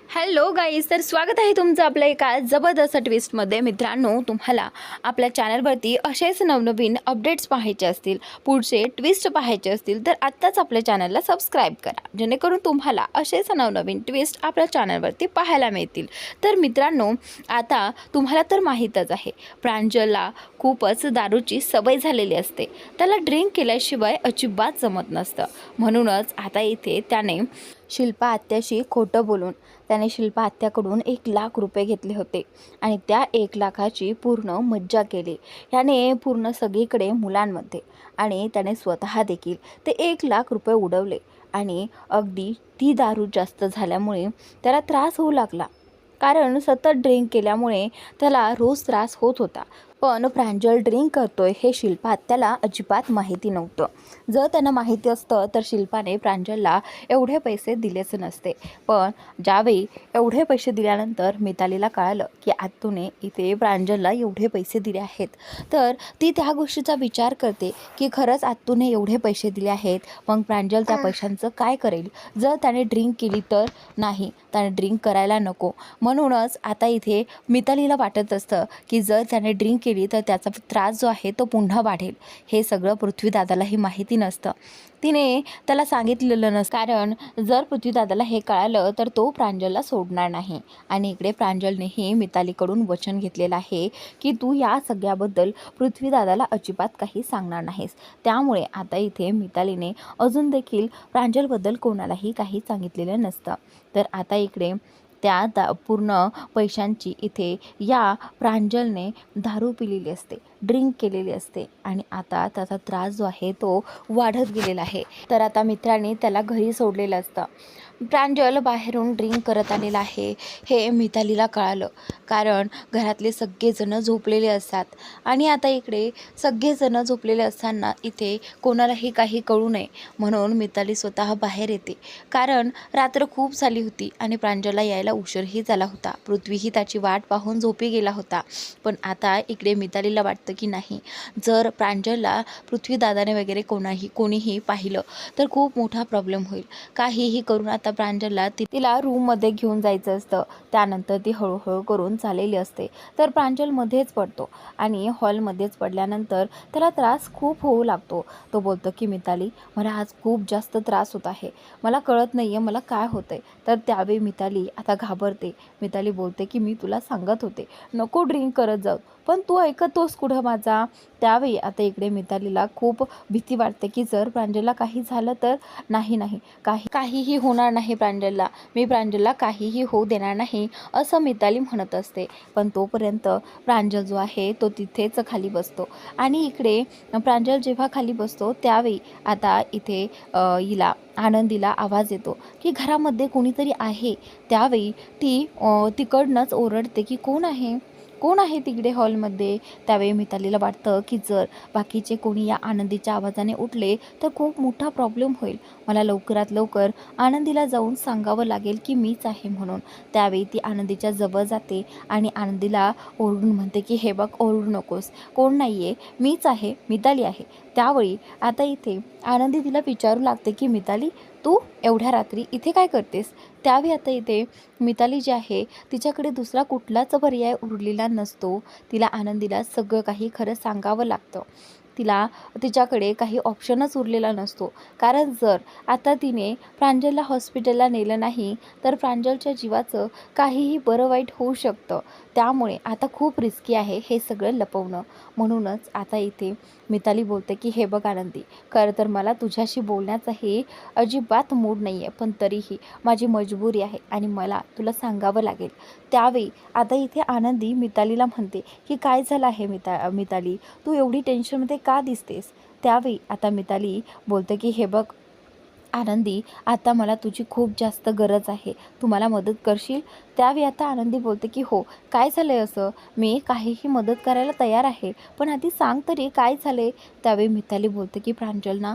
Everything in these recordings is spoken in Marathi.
हॅलो गाईज, तर स्वागत आहे तुमचं आपल्या एका जबरदस्त ट्विस्टमध्ये. मित्रांनो, तुम्हाला आपल्या चॅनलवरती असेच नवनवीन अपडेट्स पाहायचे असतील, पुढचे ट्विस्ट पाहायचे असतील, तर आत्ताच आपल्या चॅनलला सबस्क्राईब करा, जेणेकरून तुम्हाला असेच नवनवीन ट्विस्ट आपल्या चॅनलवरती पाहायला मिळतील. तर मित्रांनो, आता तुम्हाला तर माहीतच आहे, प्रांजलला खूपच दारूची सवय झालेली असते. त्याला ड्रिंक केल्याशिवाय अजिबात जमत नसतं. म्हणूनच आता इथे त्याने शिल्पा आत्याशी खोटं बोलून त्याने शिल्पा आत्याकडून 1,00,000 रुपये घेतले होते आणि त्या 1,00,000ची पूर्ण मज्जा केली. याने पूर्ण सगळीकडे मुलांमध्ये आणि त्याने स्वतः देखील ते 1,00,000 रुपये उडवले आणि अगदी ती दारू जास्त झाल्यामुळे त्याला त्रास होऊ लागला. कारण सतत ड्रिंक केल्यामुळे त्याला रोज त्रास होत होता. पण प्रांजल ड्रिंक करतोय हे शिल्पा आत्याला अजिबात माहिती नव्हतं. जर त्यांना माहिती असतं तर शिल्पाने प्रांजलला एवढे पैसे दिलेच नसते. पण ज्यावेळी एवढे पैसे दिल्यानंतर मितालीला कळालं की आत्तूने इथे प्रांजलला एवढे पैसे दिले आहेत, तर ती त्या गोष्टीचा विचार करते की खरंच आत्तूने एवढे पैसे दिले आहेत, मग प्रांजल त्या पैशांचं काय करेल? जर त्याने ड्रिंक केली तर? नाही, त्याने ड्रिंक करायला नको. म्हणूनच आता इथे मितालीला वाटत असतं की जर त्याने ड्रिंक केली तर त्याचा त्रास जो आहे तो पुन्हा वाढेल. हे सगळं पृथ्वीदादालाही माहिती नसतं. तिने त्याला सांगितलेलं नसतं, कारण जर पृथ्वीदादाला हे कळालं तर तो प्रांजलला सोडणार नाही. आणि इकडे प्रांजलनेही मितालीकडून वचन घेतलेलं आहे की तू या सगळ्याबद्दल पृथ्वीदादाला अजिबात काही सांगणार नाहीस. त्यामुळे आता इथे मितालीने अजून देखील प्रांजलबद्दल कोणालाही काही सांगितलेलं नसतं. तर आता इकडे त्या पूर्ण पैशांची इथे या प्रांजलने दारू पिलेली असते, ड्रिंक केलेली असते आणि आता त्याचा त्रास जो आहे तो वाढत गेलेला आहे. तर आता मित्रांनी त्याला घरी सोडलेलं असतं. प्रांजल बाहेरून ड्रिंक करत आलेला आहे हे मितालीला कळालं, कारण घरातले सगळेजणं झोपलेले असतात. आणि आता इकडे सगळेजणं झोपलेले असताना इथे कोणालाही काही कळू नये म्हणून मिताली स्वतः बाहेर येते. कारण रात्र खूप झाली होती आणि प्रांजलला यायला उशीरही झाला होता. पृथ्वीही त्याची वाट पाहून झोपी गेला होता. पण आता इकडे मितालीला वाटतं की नाही, जर प्रांजलला पृथ्वीदादाने वगैरे कोणीही पाहिलं तर खूप मोठा प्रॉब्लेम होईल. काहीही करून आता प्रांजलला तिला रूममध्ये घेऊन जायचं असतं. त्यानंतर ती हळूहळू करून चाललेली असते. तर प्रांजल मध्येच पडतो आणि हॉलमध्येच पडल्यानंतर त्याला त्रास खूप होऊ लागतो. तो बोलतो की मिताली, मला आज खूप जास्त त्रास होत आहे, मला कळत नाही आहे मला काय होतं आहे. तर त्यावेळी मिताली आता घाबरते. मिताली बोलते की मी तुला सांगत होते नको ड्रिंक करत जाऊ, पण तू ऐकतोस कुठं माझा? त्यावेळी आता इकडे मितालीला खूप भीती वाटते की जर प्रांजलला काही झालं तर? नाही, काहीही होणार नाही प्रांजलला, मी प्रांजलला काहीही होऊ देणार नाही असं मिताली म्हणत असते. पण तोपर्यंत प्रांजल जो आहे तो तिथेच खाली बसतो. आणि इकडे प्रांजल जेव्हा खाली बसतो त्यावेळी आता इथे हिला आनंदीला आवाज येतो की घरामध्ये कोणीतरी आहे. त्यावेळी ती तिकडनंच ओरडते की कोण आहे तिकडे हॉलमध्ये? त्यावेळी मितालीला वाटतं की जर बाकीचे कोणी या आनंदीच्या आवाजाने उठले तर खूप मोठा प्रॉब्लेम होईल. मला लवकरात लवकर आनंदीला जाऊन सांगावं लागेल की मीच आहे म्हणून. त्यावेळी ती आनंदीच्या जवळ जाते आणि आनंदीला ओरडून म्हणते की हे बघ, ओरडू नकोस, कोण नाही आहे, मीच आहे, मिताली आहे. त्यावेळी आता इथे आनंदी तिला विचारू लागते की मिताली, तू एवढ्या रात्री इथे काय करतेस? त्यावेळी आता इथे मिताली जी आहे तिच्याकडे दुसरा कुठलाच पर्याय उरलेला नसतो. तिला आनंदीला सगळं काही खरं सांगावं लागतं. तिच्याकडे काही ऑप्शनच उरलेला नसतो. कारण जर आता तिने प्रांजलला हॉस्पिटलला नेलं नाही तर प्रांजलच्या जीवाचं काहीही बरं वाईट होऊ शकतं. त्यामुळे आता खूप रिस्की आहे हे सगळं लपवणं. म्हणूनच आता इथे मिताली बोलते की हे बघ आनंदी, खरं तर मला तुझ्याशी बोलण्याचाही अजिबात मूड नाही आहे, पण तरीही माझी मजबुरी आहे आणि मला तुला सांगावं लागेल. त्यावेळी आता इथे आनंदी मितालीला म्हणते की काय झालं आहे मिताली, तू एवढी टेन्शनमध्ये का दिसतेस? त्यावेळी आता मिताली बोलते की हे बघ आनंदी, आता मला तुझी खूप जास्त गरज आहे, तू मला मदत करशील? त्यावेळी आता आनंदी बोलते की हो, काय झालं आहे असं? मी काहीही मदत करायला तयार आहे, पण आधी सांग तरी काय झालं आहे? त्यावेळी मिताली बोलते की प्रांजलने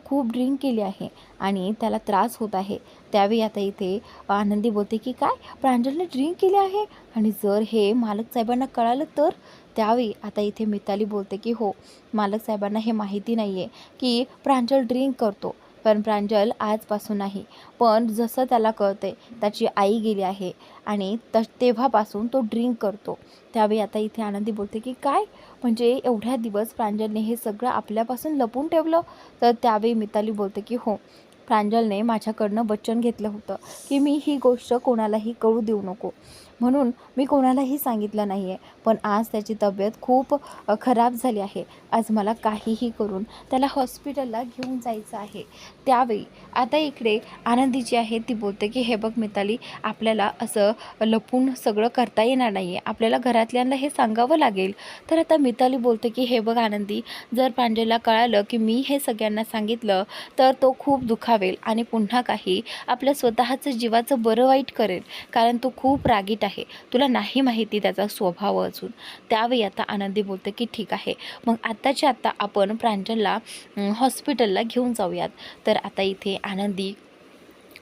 खूप ड्रिंक केली आहे आणि त्याला त्रास होत आहे. त्यावेळी आता इथे आनंदी बोलते की काय, प्रांजलने ड्रिंक केली आहे आणि जर हे मालक साहेबांना कळालं तर? त्यावेळी आता इथे मिताली बोलते की हो, मालक साहेबांना हे माहिती नाही आहे की प्रांजल ड्रिंक करतो. पण प्रांजल आजपासून नाही, पण जसं त्याला कळतंय त्याची आई गेली आहे आणि तेव्हापासून तो ड्रिंक करतो. त्यावेळी आता इथे आनंदी बोलते की काय, म्हणजे एवढ्या दिवस प्रांजलने हे सगळं आपल्यापासून लपून ठेवलं? तर त्यावेळी मिताली बोलते की हो, प्रांजलने माझ्याकडनं वचन घेतलं होतं की मी ही गोष्ट कोणालाही कळू देऊ नको, म्हणून मी कोणालाही सांगितलं नाही आहे. पण आज त्याची तब्येत खूप खराब झाली आहे. आज मला काहीही करून त्याला हॉस्पिटलला घेऊन जायचं आहे. त्यावेळी आता इकडे आनंदी जी आहे ती बोलते की हे बघ मिताली, आपल्याला असं लपून सगळं करता येणार नाही आहे, आपल्याला घरातल्यांना हे सांगावं लागेल. तर आता मिताली बोलते की हे बघ आनंदी, जर प्रांजलला कळालं की मी हे सगळ्यांना सांगितलं तर तो खूप दुखावेल आणि पुन्हा काही आपल्या स्वतःचं जीवाचं बरं वाईट करेल, कारण तो खूप रागीट आहे. तुला नाही माहिती त्याचा स्वभाव अजून. त्यावेळी आता आनंदी बोलते की ठीक आहे, मग आत्ताच्या आत्ता आपण प्रांजलला हॉस्पिटलला घेऊन जाऊयात. तर आता इथे आनंदी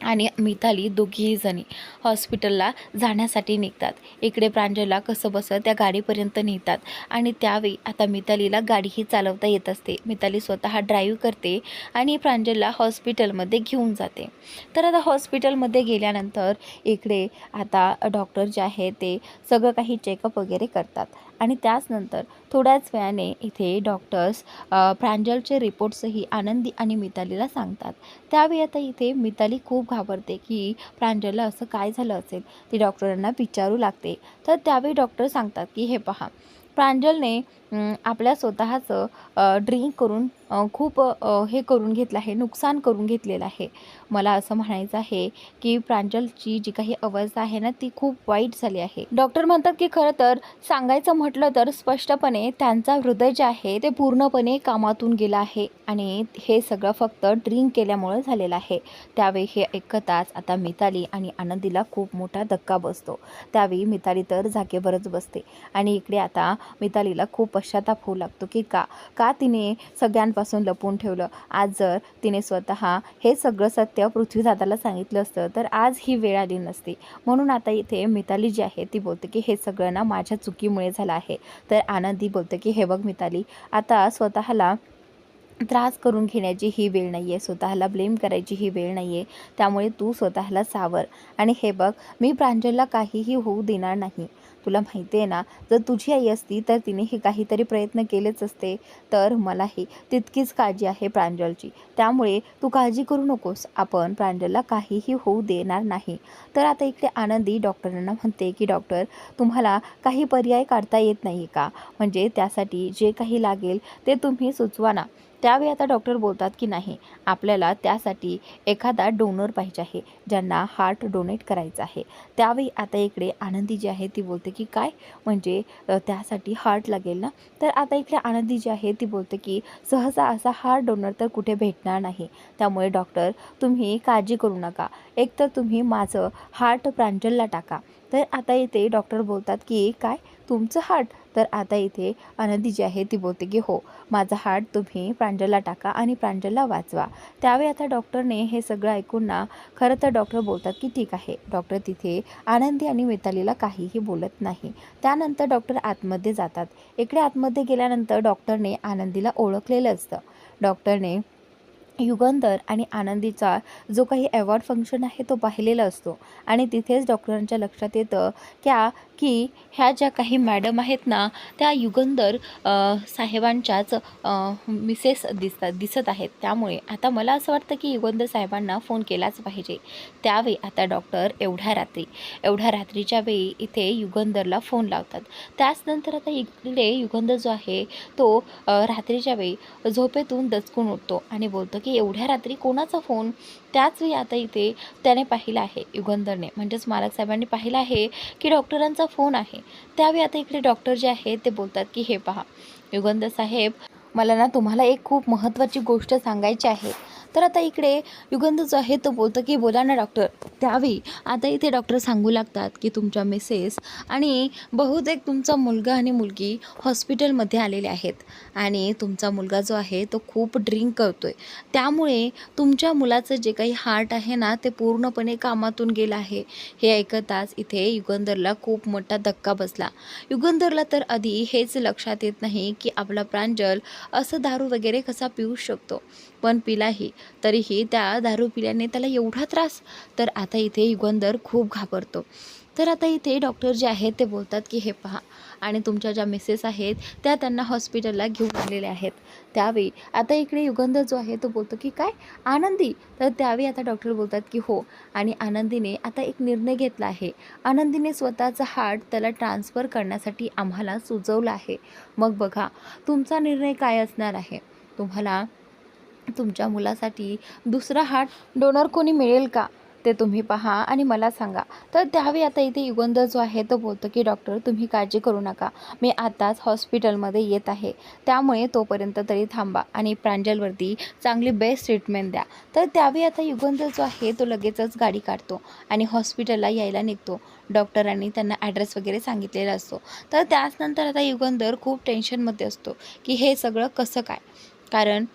आणि मिताली दोघीही जणी हॉस्पिटलला जाण्यासाठी निघतात. इकडे प्रांजलला कसं बसं त्या गाडीपर्यंत नेतात आणि त्यावेळी आता मितालीला गाडीही चालवता येत असते. मिताली स्वतः ड्राईव्ह करते आणि प्रांजलला हॉस्पिटलमध्ये घेऊन जाते. तर आता हॉस्पिटलमध्ये गेल्यानंतर इकडे आता डॉक्टर जे आहे ते सगळं काही चेकअप वगैरे करतात आणि त्याचनंतर थोड्याच वेळाने इथे डॉक्टर्स प्रांजलचे रिपोर्ट्सही आनंदी आणि मितालीला सांगतात. त्यावेळी आता इथे मिताली खूप घाबरते की प्रांजलला असं काय झालं असेल. ती डॉक्टरांना विचारू लागते. तर त्यावेळी डॉक्टर सांगतात की हे पहा, प्रांजलने आपल्या स्वतःचं ड्रिंक करून खूप हे करून घेतलं आहे, नुकसान करून घेतलेलं आहे. मला असं म्हणायचं आहे की प्रांजलची जी काही अवस्था आहे ना ती खूप वाईट झाली आहे. डॉक्टर म्हणतात की खरं तर सांगायचं म्हटलं तर स्पष्टपणे त्यांचा हृदय जे आहे ते पूर्णपणे कामातून गेलं आहे आणि हे सगळं फक्त ड्रिंक केल्यामुळे झालेलं आहे. त्यावेळी हे ऐकताच आता मिताली आणि आनंदीला खूप मोठा धक्का बसतो. त्यावेळी मिताली तर जागेवरच बसते आणि इकडे आता मितालीला खूप पश्चाताप होऊ लागतो की का तिने सगळ्यांपासून लपून ठेवलं. आज जर तिने स्वतः हे सगळं सत्य पृथ्वीदादाला सांगितलं असतं तर आज ही वेळ आली नसती. म्हणून आता इथे मिताली जी आहे ती बोलते की हे सगळं ना माझ्या चुकीमुळे झालं आहे. तर आनंदी बोलते की हे बघ मिताली, आता स्वतःला त्रास करून घेण्याची ही वेळ नाही आहे, स्वतःला ब्लेम करायची ही वेळ नाही आहे. त्यामुळे तू स्वतःला सावर आणि हे बघ, मी प्रांजलला काहीही होऊ देणार नाही. तुला माहिती आहे ना, जर तुझी आई असती तर तिने हे काहीतरी प्रयत्न केलेच असते. तर मलाही तितकीच काळजी आहे प्रांजलची. त्यामुळे तू काळजी करू नकोस, आपण प्रांजलला काहीही होऊ देणार नाही. तर आता इकडे आनंदी डॉक्टरांना म्हणते की डॉक्टर, तुम्हाला काही पर्याय काढता येत नाही का? म्हणजे त्यासाठी जे काही लागेल ते तुम्ही सुचवा ना. त्यावेळी आता डॉक्टर बोलतात की नाही, आपल्याला त्यासाठी एखादा डोनर पाहिजे आहे, ज्यांना हार्ट डोनेट करायचं आहे. त्यावेळी आता इकडे आनंदी जी आहे ती बोलते की काय, म्हणजे त्यासाठी हार्ट लागेल ना? तर आता इकडे आनंदी जी आहे ती बोलते की सहसा असा हार्ट डोनर तर कुठे भेटणार नाही. त्यामुळे डॉक्टर, तुम्ही काळजी करू नका, एकतर तुम्ही माझं हार्ट प्रांजलला टाका. तर आता इथे डॉक्टर बोलतात की काय, तुमचं हार्ट? तर आता इथे आनंदी जी आहे ती बोलते की हो, माझा हार्ट तुम्ही प्रांजलला टाका आणि प्रांजलला वाचवा. त्यावेळी आता डॉक्टरने हे सगळं ऐकून ना, खरं तर डॉक्टर बोलतात की ठीक आहे. डॉक्टर तिथे आनंदी आणि मितालीला काहीही बोलत नाही. त्यानंतर डॉक्टर आतमध्ये जातात. इकडे आतमध्ये गेल्यानंतर डॉक्टरने आनंदीला ओळखलेलं असतं. डॉक्टरने युगंधर आणि आनंदीचा जो काही अवॉर्ड फंक्शन आहे तो पाहिलेला असतो आणि तिथेच डॉक्टरांच्या लक्षात येतं की ह्या ज्या काही मॅडम आहेत ना, त्या युगंधर साहेबांच्याच मिसेस दिसत आहेत. त्यामुळे आता मला असं वाटतं की युगंधर साहेबांना फोन केलाच पाहिजे. त्यावेळी आता डॉक्टर एवढ्या रात्रीच्या वेळी इथे युगंधरला फोन लावतात. त्याचनंतर आता इकडे युगंधर जो आहे तो रात्रीच्या वेळी झोपेतून दचकून उठतो आणि बोलतो की एवढ्या रात्री कोणाचा फोन? त्याच वेळी आता इथे त्याने पाहिलं आहे, युगंधरने म्हणजेच मालक साहेबांनी पाहिलं आहे की डॉक्टरांचा फोन आहे. त्यावेळी आता इकडे डॉक्टर जे आहे ते बोलतात की हे पहा युगंधर साहेब, मला ना तुम्हाला एक खूप महत्त्वाची गोष्ट सांगायची आहे. तर आता इकडे युगंधर जो आहे तो बोलतो की बोला ना डॉक्टर. त्यावेळी आता इथे डॉक्टर सांगू लागतात की तुमच्या मिसेस आणि बहुतेक तुमचा मुलगा आणि मुलगी हॉस्पिटलमध्ये आलेले आहेत आणि तुमचा मुलगा जो आहे तो खूप ड्रिंक करतोय. त्यामुळे तुमच्या मुलाचं जे काही हार्ट आहे ना ते पूर्णपणे कामातून गेलं आहे. हे ऐकताच इथे युगंधरला खूप मोठा धक्का बसला. युगंधरला तर आधी हेच लक्षात येत नाही की आपला प्रांजल असं दारू वगैरे कसा पिऊ शकतो. पण पिलाही. तरीही त्या दारू पिल्याने त्याला एवढा त्रास. तर आता इथे युगंधर खूप घाबरतो. तर आता इथे डॉक्टर जे आहेत ते बोलतात की हे पहा, आणि तुमच्या ज्या मिसेस आहेत त्या त्यांना हॉस्पिटलला घेऊन आलेल्या आहेत. त्यावेळी आता इकडे युगंधर जो आहे तो बोलतो की काय आनंदी. तर त्यावेळी आता डॉक्टर बोलतात की हो, आणि आनंदीने आता एक निर्णय घेतला आहे. आनंदीने स्वतःचा हार्ट त्याला ट्रान्सफर करण्यासाठी आम्हाला सुचवलं आहे. मग बघा तुमचा निर्णय काय असणार आहे. तुम्हाला तुमच्या मुलासाठी दुसरा हार्ट डोनर कोणी मिळेल का ते तुम्ही पहा आणि मला सांगा. तर त्यावेळी आता इथे युगंधर जो आहे तो बोलतो की डॉक्टर तुम्ही काळजी करू नका, मी आताच हॉस्पिटलमध्ये येत आहे, त्यामुळे तोपर्यंत तरी थांबा आणि प्रांजलवरती चांगली बेस्ट ट्रीटमेंट द्या. तर त्यावेळी आता युगंधर जो आहे तो लगेचच गाडी काढतो आणि हॉस्पिटलला यायला निघतो. डॉक्टरांनी त्यांना ॲड्रेस वगैरे सांगितलेला असतो. तर त्याचनंतर आता युगंधर खूप टेन्शनमध्ये असतो की हे सगळं कसं काय. कारण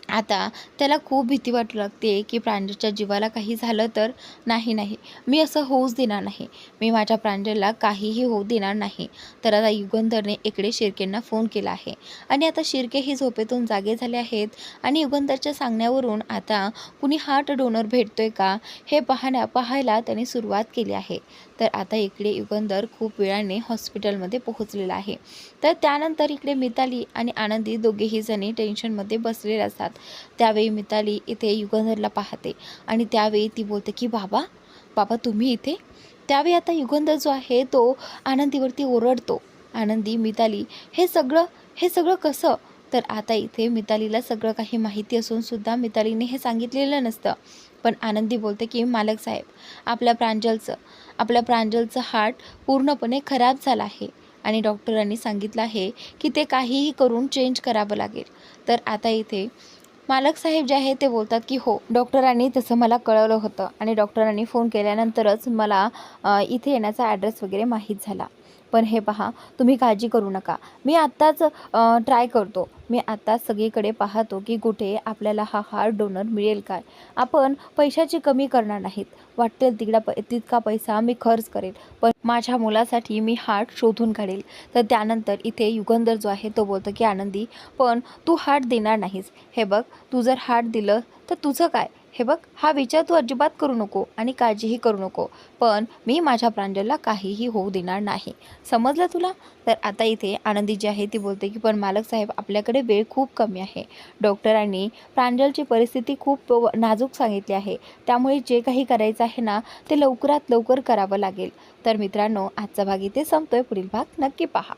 आता त्याला खूप भीती वाटू लागते की प्रांजलच्या जीवाला काही झालं तर. नाही, मी असं होऊच देणार नाही, मी माझ्या प्रांजलला काहीही होऊ देणार नाही. तर आता युगंधरने इकडे शिर्केंना फोन केला आहे आणि आता शिर्केही झोपेतून जागे झाले आहेत आणि युगंधरच्या सांगण्यावरून आता कुणी हार्ट डोनर भेटतोय का हे पाहायला त्यांनी सुरुवात केली आहे. तर आता इकडे युगंधर खूप वेळाने हॉस्पिटलमध्ये पोहोचलेला आहे. तर त्यानंतर इकडे मिताली आणि आनंदी दोघेही जणी टेन्शनमध्ये बसलेले असतात. त्यावेळी मिताली इथे युगंधरला पाहते आणि त्यावेळी ती बोलते की बाबा तुम्ही इथे. त्यावेळी आता युगंधर जो आहे तो आनंदीवरती ओरडतो. आनंदी मिताली हे सगळं कसं. तर आता इथे मितालीला सगळं काही माहिती असून सुद्धा मितालीने हे सांगितलेलं नसतं. पण आनंदी बोलते की मालक साहेब, आपल्या प्रांजलचं हार्ट पूर्णपणे खराब झालं आहे आणि डॉक्टरांनी सांगितलं आहे की ते काहीही करून चेंज करावं लागेल. तर आता इथे मालक साहेब जे आहे ते बोलतात की हो, डॉक्टरांनी तसं मला कळवलं होतं आणि डॉक्टरांनी फोन केल्यानंतरच मला इथे येण्याचा ॲड्रेस वगैरे माहीत झाला. पण हे पहा, तुम्ही काळजी करू नका, मी आत्ताच ट्राय करतो, मी आत्ताच सगळीकडे पाहतो की कुठे आपल्याला हा हार्ट डोनर मिळेल काय. आपण पैशाची कमी करणार नाहीत, वाटेल तितका पैसा मी खर्च करेल, पण माझ्या मुलासाठी मी हार्ट शोधून काढेल. तर त्यानंतर इथे युगंधर जो आहे तो बोलतो की आनंदी, पण तू हार्ट देणार नाहीस. हे बघ, तू जर हार्ट दिलं तर तुझं काय. हे बघ, हा विचार तू अजिबात करू नको आणि काळजीही करू नको, पण मी माझ्या प्रांजलला काहीही होऊ देणार नाही. समजलं तुला. तर आता इथे आनंदी जी आहे ती बोलते की पण मालक साहेब, आपल्याकडे वेळ खूप कमी आहे, डॉक्टरांनी प्रांजलची परिस्थिती खूप नाजूक सांगितली आहे, त्यामुळे जे काही करायचं आहे ना ते लवकरात लवकर करावं लागेल. तर मित्रांनो, आजचा भाग इथे संपतोय, पुढील भाग नक्की पहा.